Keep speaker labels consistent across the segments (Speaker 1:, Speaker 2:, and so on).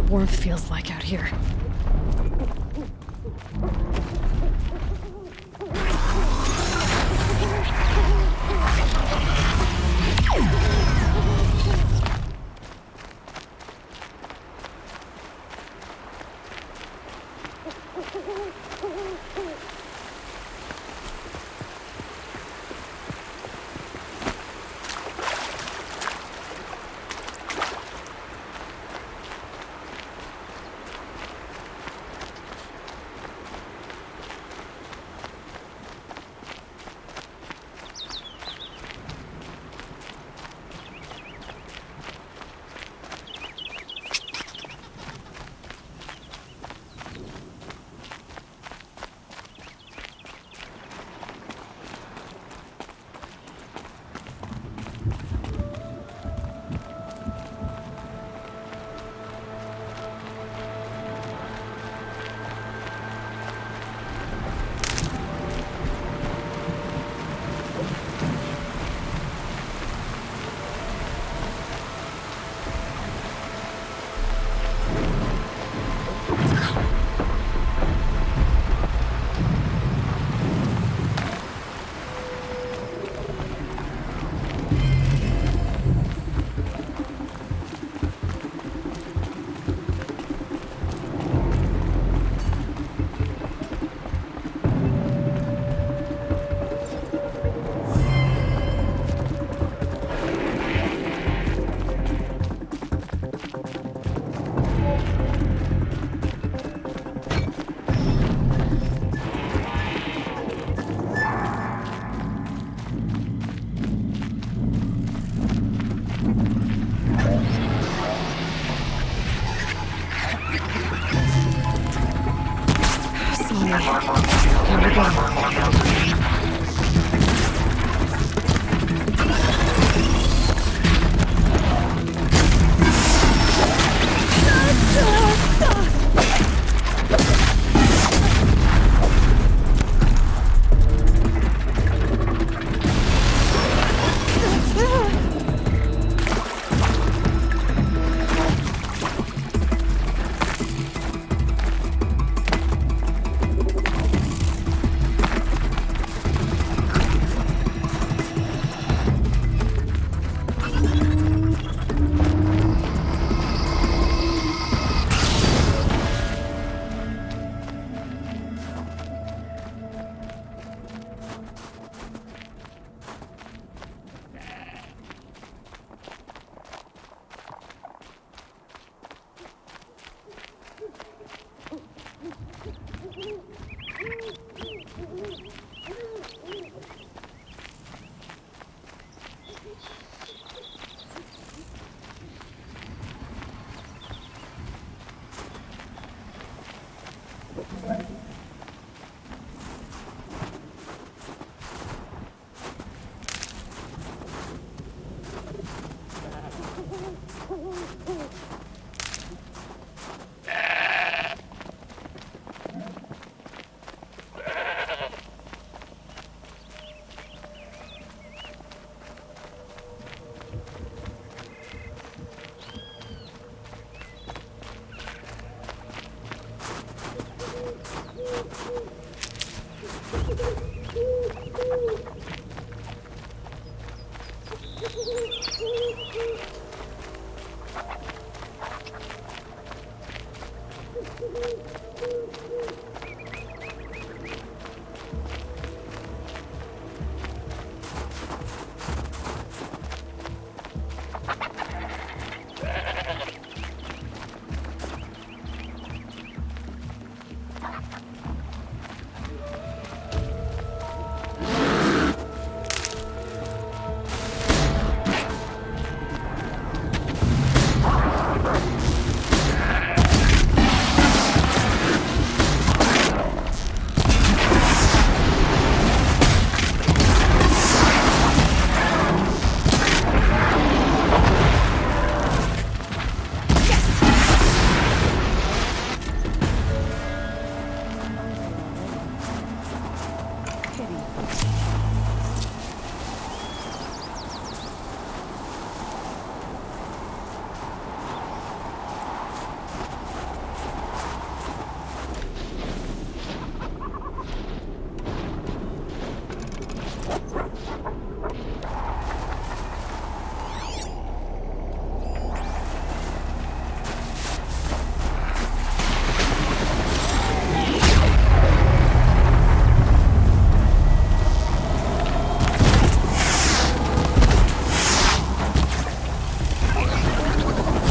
Speaker 1: Warmth feels like out here. Here we go.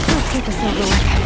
Speaker 1: Let's get this over with.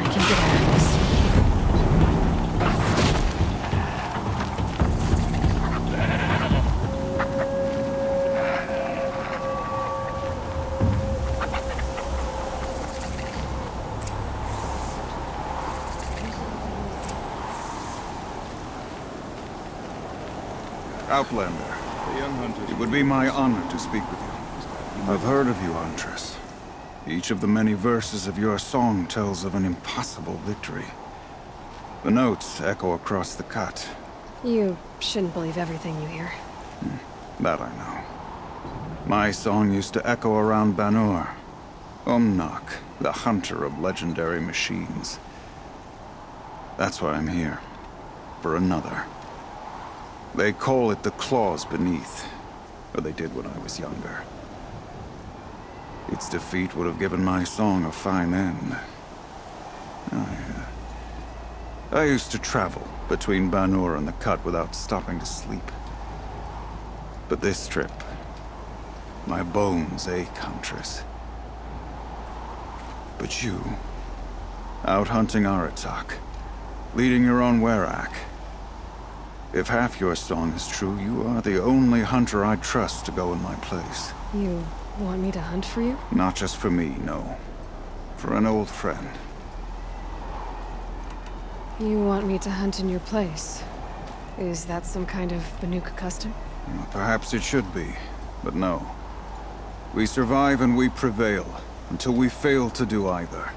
Speaker 1: I can get out of this.
Speaker 2: Outlander,
Speaker 3: The young hunters.
Speaker 2: it would be my honor to speak with you. I've heard of you, Huntress. Each of the many verses of your song tells of an impossible victory. The notes echo across the cut.
Speaker 1: You shouldn't believe everything you hear.
Speaker 2: That I know. My song used to echo around Banur. Umnak, the hunter of legendary machines. That's why I'm here. For another. They call it the Claws Beneath. Or they did when I was younger. Its defeat would have given my song a fine end. I used to travel between Banur and the Cut without stopping to sleep. But this trip, my bones ache, Huntress. But you, out hunting Aratak, leading your own Werak. If half your song is true, you are the only hunter I'd trust to go in my place.
Speaker 1: You want me to hunt for you?
Speaker 2: Not just for me, no. For an old friend.
Speaker 1: You want me to hunt in your place? Is that some kind of Banuk custom?
Speaker 2: Well, perhaps it should be, but no. We survive and we prevail, until we fail to do either.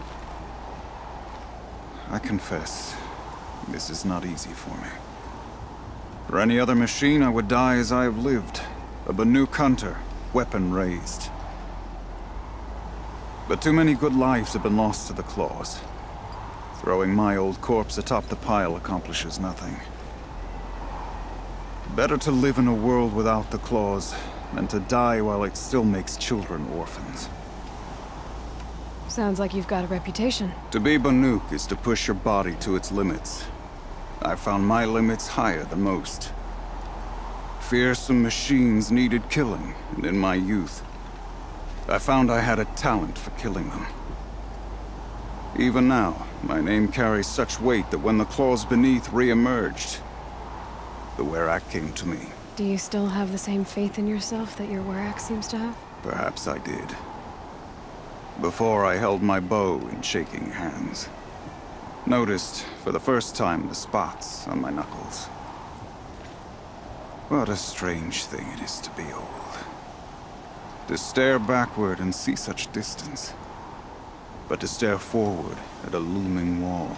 Speaker 2: I confess, this is not easy for me. For any other machine, I would die as I have lived. A Banuk hunter, weapon raised. But too many good lives have been lost to the Claws. Throwing my old corpse atop the pile accomplishes nothing. Better to live in a world without the Claws than to die while it still makes children orphans.
Speaker 1: Sounds like you've got a reputation.
Speaker 2: To be Banuk is to push your body to its limits. I found my limits higher than most. Fearsome machines needed killing, and in my youth, I found I had a talent for killing them. Even now, My name carries such weight that when the claws beneath re-emerged, the Werak came to me.
Speaker 1: Do you still have the same faith in yourself that your Werak seems to have?
Speaker 2: Perhaps I did. Before I held my bow in shaking hands. Noticed, for the first time, the spots on my knuckles. What a strange thing it is to be old. To stare backward and see such distance. But to stare forward at a looming wall.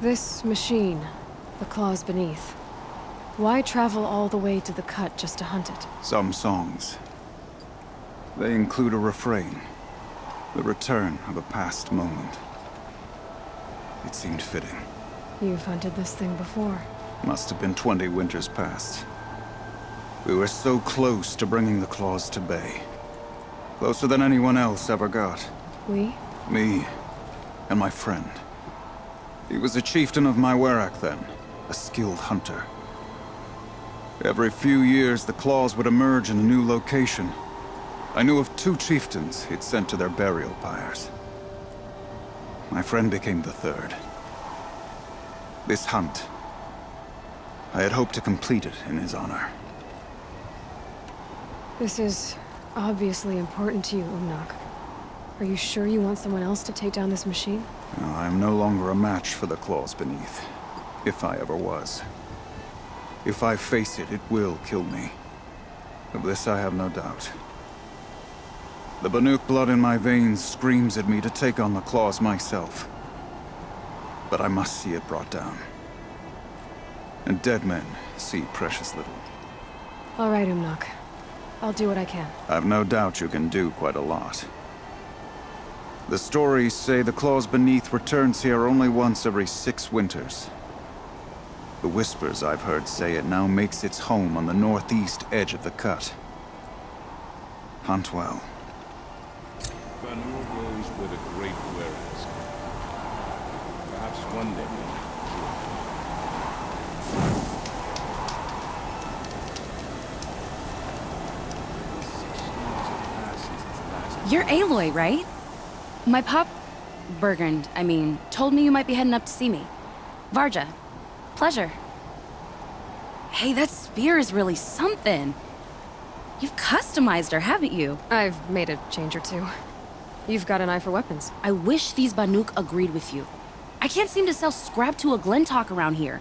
Speaker 1: This machine, the claws beneath. Why travel all the way to the cut just to hunt it?
Speaker 2: Some songs. They include a refrain. The return of a past moment. It seemed fitting.
Speaker 1: You've hunted this thing before.
Speaker 2: Must have been 20 winters past. We were so close to bringing the claws to bay. Closer than anyone else ever got.
Speaker 1: We?
Speaker 2: Me and my friend. He was a chieftain of my Werak then, a skilled hunter. Every few years, the claws would emerge in a new location. I knew of 2 chieftains he'd sent to their burial pyres. My friend became the 3rd. This hunt, I had hoped to complete it in his honor.
Speaker 1: This is obviously important to you, Umnak. Are you sure you want someone else to take down this machine?
Speaker 2: No, I am no longer a match for the claws beneath, if I ever was. If I face it, it will kill me. Of this I have no doubt. The Banuk blood in my veins screams at me to take on the claws myself. But I must see it brought down. And dead men see precious little.
Speaker 1: All right, Umnak. I'll do what I can.
Speaker 2: I've no doubt you can do quite a lot. The stories say the claws beneath returns here only once every 6 winters. The whispers I've heard say it now makes its home on the northeast edge of the cut. Hunt well.
Speaker 3: Banur goes where the great Weras go. Perhaps one day.
Speaker 4: You're Aloy, right? My pop... Bergund, I mean, told me you might be heading up to see me. Varja. Pleasure. Hey, that spear is really something. You've customized her, haven't you?
Speaker 1: I've made a change or 2. You've got an eye for weapons.
Speaker 4: I wish these Banuk agreed with you. I can't seem to sell scrap to a Glentalk around here.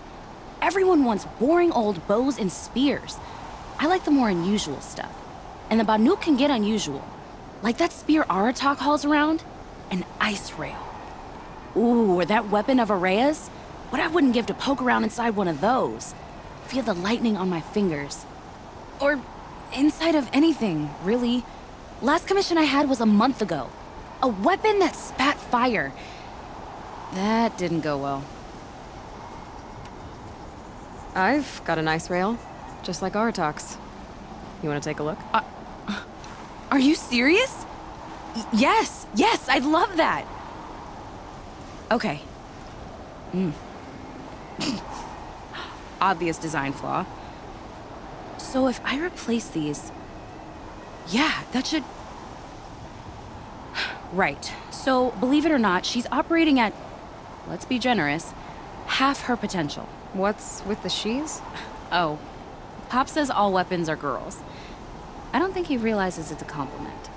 Speaker 4: Everyone wants boring old bows and spears. I like the more unusual stuff. And the Banuk can get unusual. Like that spear Aratak hauls around. An ice rail. Ooh, or that weapon of Araya's. What I wouldn't give to poke around inside one of those. Feel the lightning on my fingers. Or inside of anything, really. Last commission I had was a month ago. A weapon that spat fire. That didn't go well.
Speaker 1: I've got an ice rail, just like Aratak's. You want to take a look?
Speaker 4: Are you serious? Yes, I'd love that. Okay. Obvious design flaw. So if I replace these... Yeah, that should... Right. So, believe it or not, she's operating at, let's be generous, half her potential.
Speaker 1: What's with the she's?
Speaker 4: Oh, Pop says all weapons are girls. I don't think he realizes it's a compliment.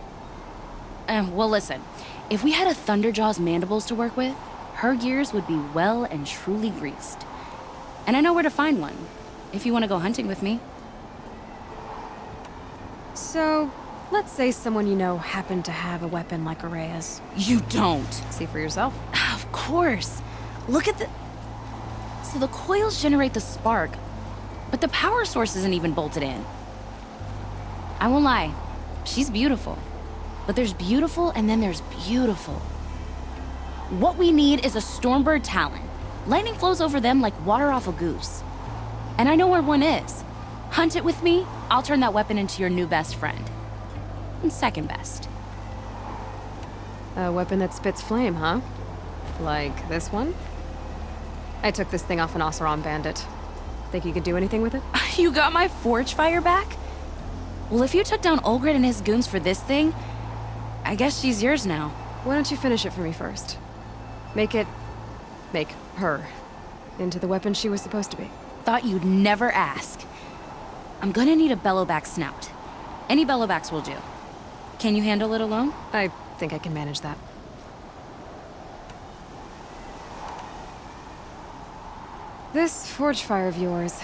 Speaker 4: Well, listen. If we had a Thunderjaw's mandibles to work with, her gears would be well and truly greased. And I know where to find one, if you want to go hunting with me.
Speaker 1: So, let's say someone you know happened to have a weapon like Araya's.
Speaker 4: You don't.
Speaker 1: See for yourself.
Speaker 4: Of course. Look at the... So the coils generate the spark, but the power source isn't even bolted in. I won't lie. She's beautiful. But there's beautiful and then there's beautiful. What we need is a Stormbird Talon. Lightning flows over them like water off a goose. And I know where one is. Hunt it with me, I'll turn that weapon into your new best friend. And second best.
Speaker 1: A weapon that spits flame, huh? Like this one? I took this thing off an Oseram bandit. Think you could do anything with it?
Speaker 4: You got my forge fire back? Well, if you took down Olgrid and his goons for this thing, I guess she's yours now.
Speaker 1: Why don't you finish it for me first? Make her into the weapon she was supposed to be.
Speaker 4: Thought you'd never ask. I'm gonna need a bellowback snout. Any bellowbacks will do. Can you handle it alone?
Speaker 1: I think I can manage that. This forge fire of yours,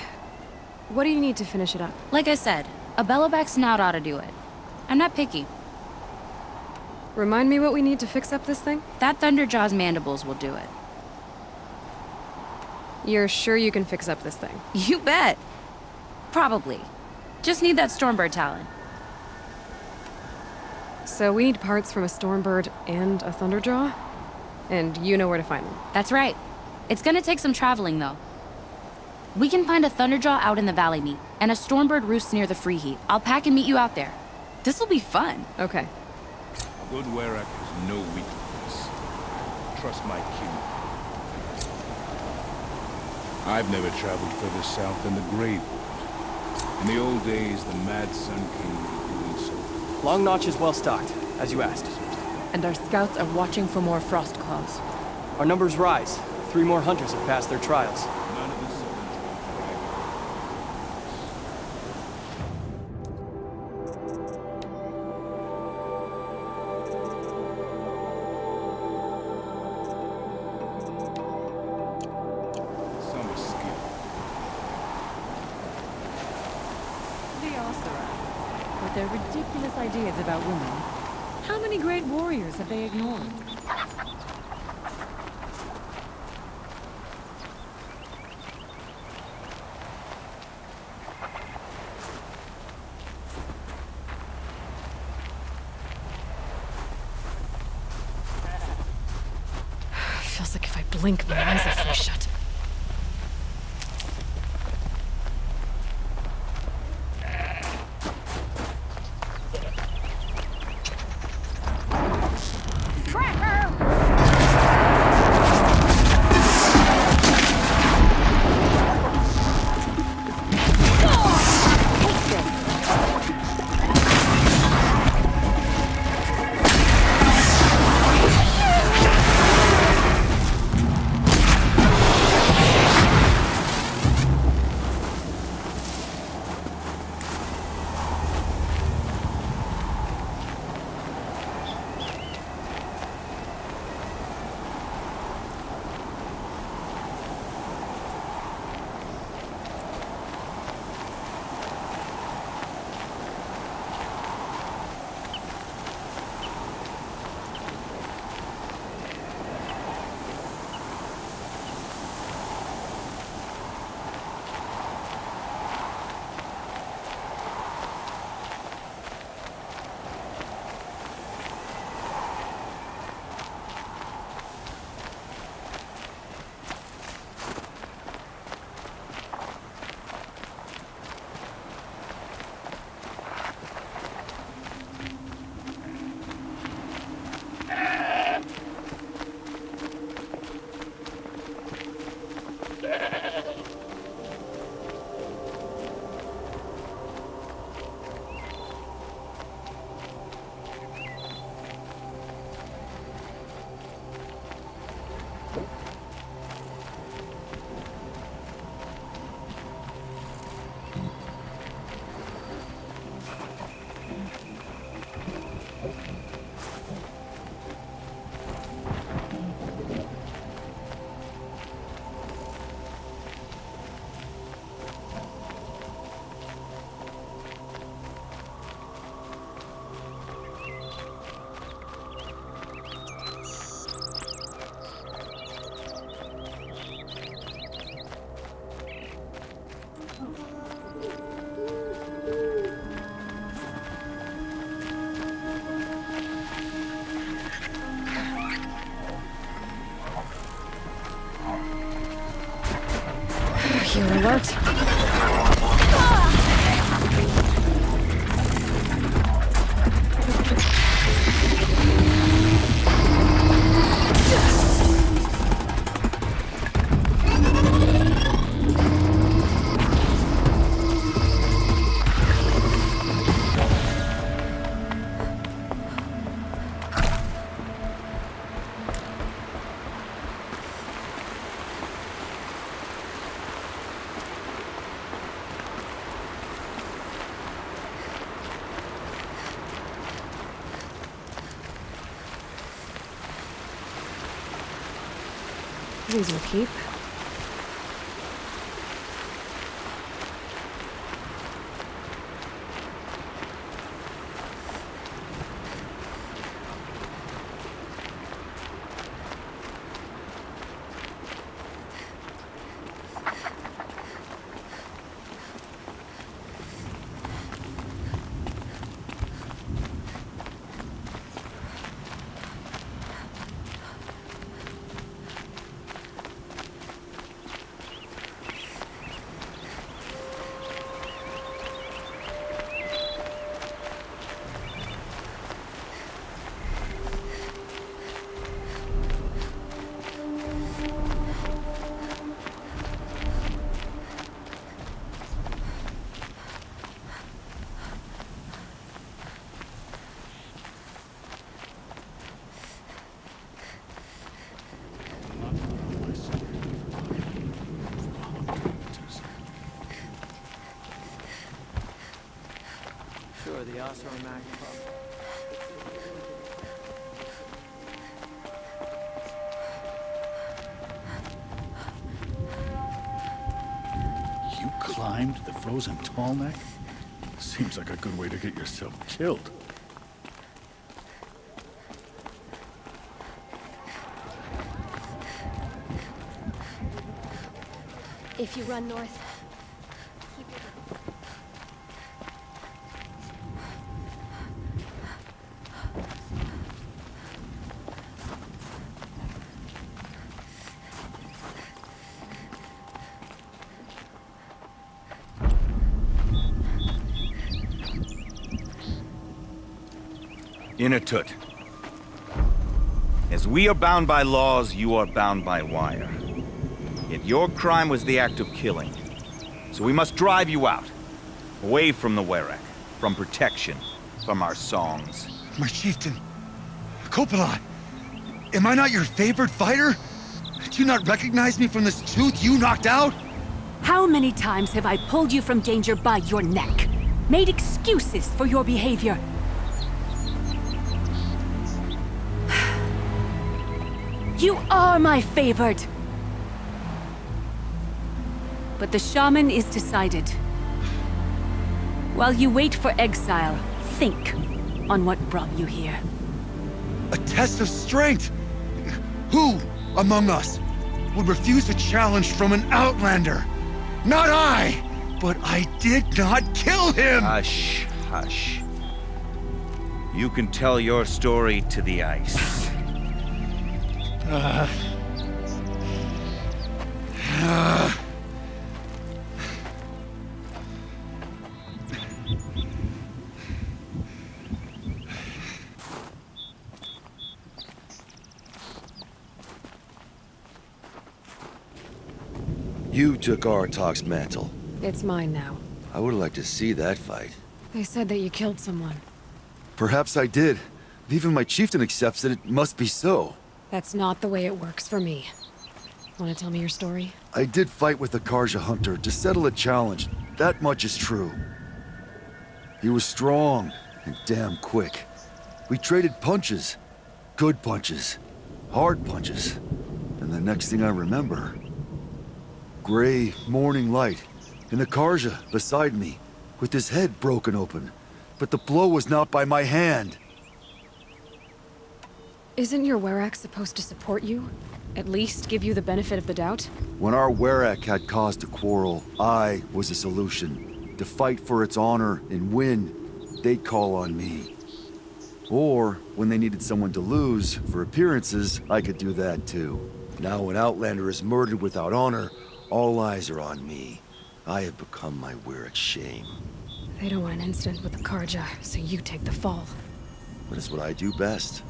Speaker 1: what do you need to finish it up?
Speaker 4: Like I said, a bellowback snout ought to do it. I'm not picky.
Speaker 1: Remind me what we need to fix up this thing?
Speaker 4: That Thunderjaw's mandibles will do it.
Speaker 1: You're sure you can fix up this thing?
Speaker 4: You bet. Probably. Just need that Stormbird talent.
Speaker 1: So we need parts from a Stormbird and a Thunderjaw? And you know where to find them.
Speaker 4: That's right. It's gonna take some traveling, though. We can find a Thunderjaw out in the Valley Meet, and a Stormbird roosts near the Free Heat. I'll pack and meet you out there. This'll be fun.
Speaker 1: Okay.
Speaker 3: A good Werak has no weakness. Trust my king. I've never traveled further south than the Grave. In the old days, the Mad Sun King was doing so.
Speaker 5: Long Notch is well stocked, as you asked.
Speaker 6: And our scouts are watching for more frost claws.
Speaker 5: Our numbers rise. 3 more hunters have passed their trials.
Speaker 3: None of the Southern tribe. Some are skilled.
Speaker 6: The Osira. With their ridiculous ideas about women. How many great warriors have they ignored?
Speaker 1: Feels like if I blink, my eyes will fall shut. Healer alert. These will keep.
Speaker 5: Sure, the Oseram Magpie.
Speaker 7: You climbed the frozen Tallneck? Seems like a good way to get yourself killed.
Speaker 8: If you run north, keep it.
Speaker 9: Inatut. As we are bound by laws, you are bound by wire. Yet your crime was the act of killing. So we must drive you out. Away from the Werak. From protection. From our songs.
Speaker 10: My chieftain. Kopala. Am I not your favorite fighter? Do you not recognize me from this tooth you knocked out?
Speaker 11: How many times have I pulled you from danger by your neck? Made excuses for your behavior? You are my favorite! But the shaman is decided. While you wait for exile, think on what brought you here.
Speaker 10: A test of strength! Who among us would refuse a challenge from an outlander? Not I! But I did not kill him!
Speaker 9: Hush, hush. You can tell your story to the ice.
Speaker 12: You took Artok's mantle.
Speaker 1: It's mine now.
Speaker 12: I would like to see that fight.
Speaker 1: They said that you killed someone.
Speaker 12: Perhaps I did. If even my chieftain accepts it, it must be so.
Speaker 1: That's not the way it works for me. Want to tell me your story?
Speaker 12: I did fight with the Karja hunter to settle a challenge. That much is true. He was strong and damn quick. We traded punches. Good punches. Hard punches. And the next thing I remember... gray morning light, and the Karja beside me, with his head broken open. But the blow was not by my hand.
Speaker 1: Isn't your Werak supposed to support you? At least give you the benefit of the doubt?
Speaker 12: When our Werak had cause to quarrel, I was the solution. To fight for its honor and win, they'd call on me. Or, when they needed someone to lose, for appearances, I could do that too. Now an Outlander is murdered without honor, all eyes are on me. I have become my Werak's shame.
Speaker 1: They don't want an incident with the Karja, so you take the fall.
Speaker 12: But it's what I do best.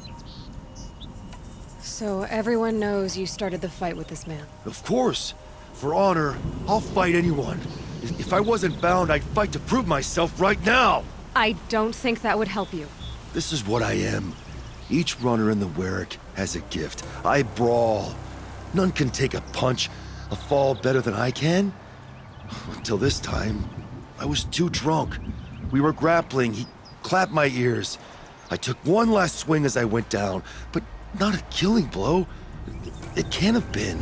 Speaker 1: So everyone knows you started the fight with this man?
Speaker 12: Of course! For honor, I'll fight anyone. If I wasn't bound, I'd fight to prove myself right now!
Speaker 1: I don't think that would help you.
Speaker 12: This is what I am. Each runner in the Werak has a gift. I brawl. None can take a punch, a fall better than I can. Until this time, I was too drunk. We were grappling, he clapped my ears. I took one last swing as I went down, but not a killing blow. It can't have been.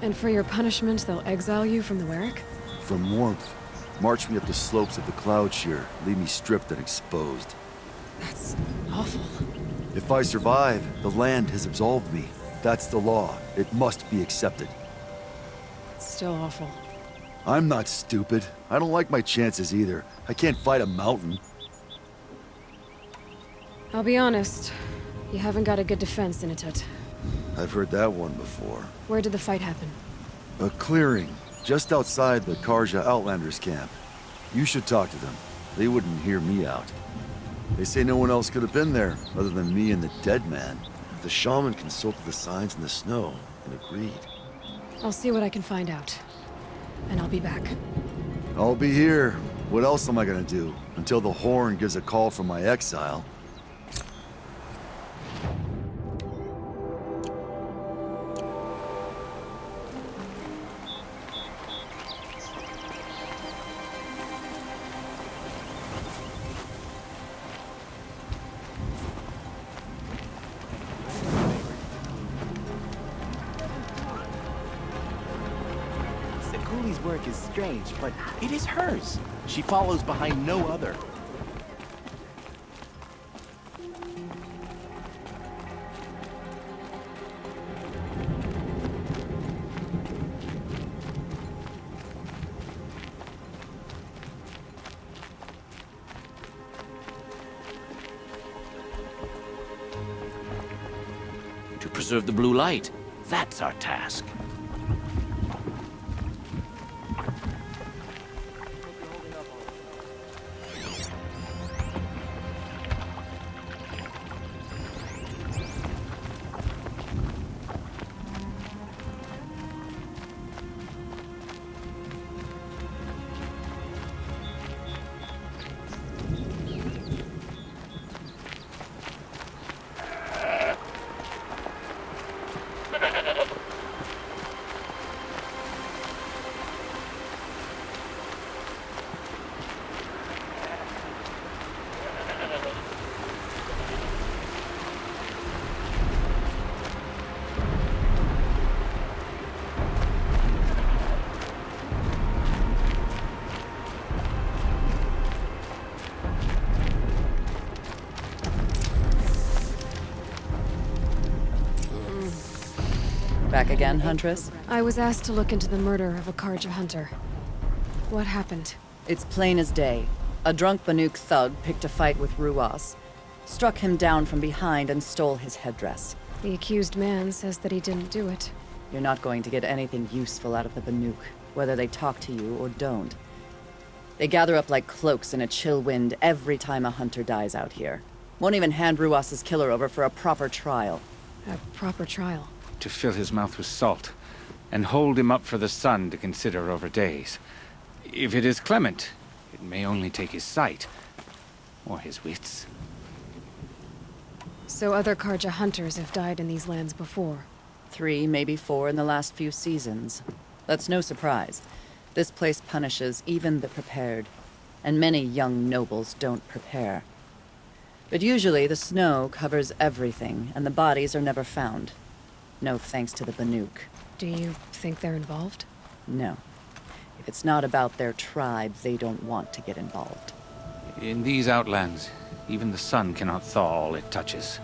Speaker 1: And for your punishment, they'll exile you from the Werrick?
Speaker 12: From warmth. March me up the slopes of the Cloud Shear, leave me stripped and exposed.
Speaker 1: That's awful.
Speaker 12: If I survive, the land has absolved me. That's the law. It must be accepted.
Speaker 1: It's still awful.
Speaker 12: I'm not stupid. I don't like my chances either. I can't fight a mountain.
Speaker 1: I'll be honest. You haven't got a good defense, Initut.
Speaker 12: I've heard that one before.
Speaker 1: Where did the fight happen?
Speaker 12: A clearing, just outside the Karja Outlanders camp. You should talk to them. They wouldn't hear me out. They say no one else could have been there, other than me and the dead man. The shaman consulted the signs in the snow and agreed.
Speaker 1: I'll see what I can find out. And I'll be back.
Speaker 12: I'll be here. What else am I gonna do? Until the Horn gives a call from my exile.
Speaker 13: Sekuli's work is strange, but it is hers. She follows behind no other.
Speaker 14: To preserve the blue light, that's our task.
Speaker 15: Back again, Huntress?
Speaker 1: I was asked to look into the murder of a Karja hunter. What happened?
Speaker 15: It's plain as day. A drunk Banuk thug picked a fight with Ruas, struck him down from behind and stole his headdress.
Speaker 1: The accused man says that he didn't do it.
Speaker 15: You're not going to get anything useful out of the Banuk, whether they talk to you or don't. They gather up like cloaks in a chill wind every time a hunter dies out here. Won't even hand Ruas's killer over for a proper trial.
Speaker 1: A proper trial?
Speaker 16: To fill his mouth with salt, and hold him up for the sun to consider over days. If it is clement, it may only take his sight, or his wits.
Speaker 1: So other Karja hunters have died in these lands before?
Speaker 15: 3, maybe 4 in the last few seasons. That's no surprise. This place punishes even the prepared, and many young nobles don't prepare. But usually the snow covers everything, and the bodies are never found. No thanks to the Banuk.
Speaker 1: Do you think they're involved?
Speaker 15: No. If it's not about their tribe, they don't want to get involved.
Speaker 16: In these outlands, even the sun cannot thaw all it touches.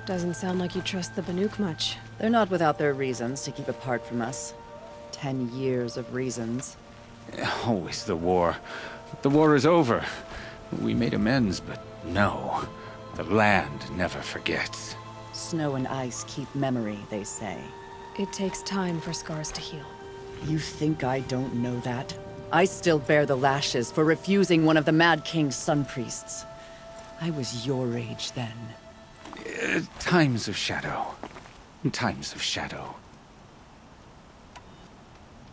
Speaker 1: Doesn't sound like you trust the Banuk much.
Speaker 15: They're not without their reasons to keep apart from us. 10 years of reasons.
Speaker 16: Always the war. The war is over. We made amends, but no. The land never forgets.
Speaker 15: Snow and ice keep memory, they say.
Speaker 1: It takes time for scars to heal.
Speaker 15: You think I don't know that? I still bear the lashes for refusing one of the Mad King's sun priests. I was your age then.
Speaker 16: Times of shadow. Times of shadow.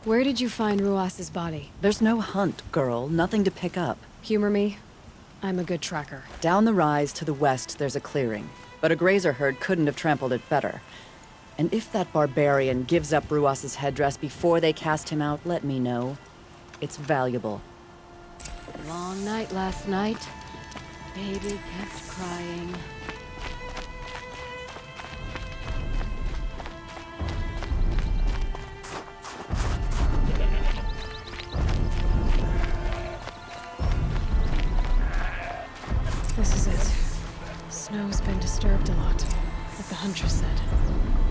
Speaker 1: Where did you find Ruas's body?
Speaker 15: There's no hunt, girl. Nothing to pick up.
Speaker 1: Humor me. I'm a good tracker.
Speaker 15: Down the rise to the west, there's a clearing. But a grazer herd couldn't have trampled it better. And if that barbarian gives up Ruas's headdress before they cast him out, let me know. It's valuable.
Speaker 6: Long night last night. Baby kept crying.
Speaker 1: This is it. Snow's been disturbed a lot, like the Huntress said.